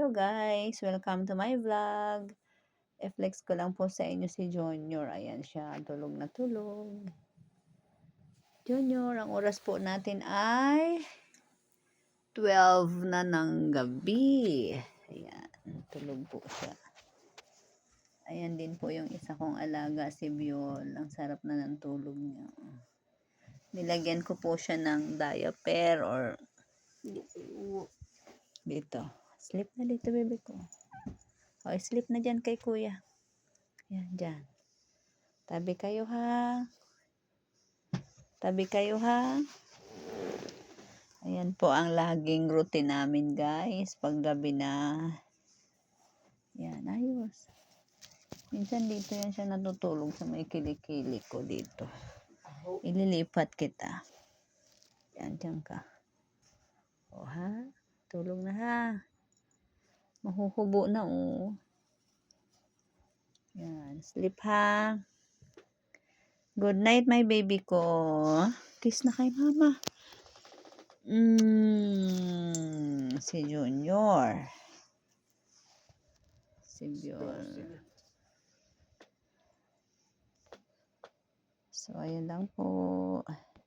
Hello guys! Welcome to my vlog. I-flex ko lang po sa inyo si Junior. Ayan siya, tulog na tulog. Junior, ang oras po natin ay 12 na ng gabi. Ayan, tulog po siya. Ayan din po yung isa kong alaga, si Biol. Ang sarap na ng tulog niya. Nilagyan ko po siya ng diaper or dito. Sleep na dito, bebe ko. O, sleep na dyan kay kuya. Yan, dyan. Tabi kayo ha. Tabi kayo ha. Ayan po ang laging routine namin guys. Pag gabi na. Yan, ayos. Minsan dito yan siya natutulog sa may kilikili ko dito. Ililipat kita. Yan, dyan ka. O ha. Tulog na ha. Mahuhubo na o. Yan, sleep ha. Good night my baby ko. Kiss na kay mama. Si Junior. Si Biol. So, ayan lang po.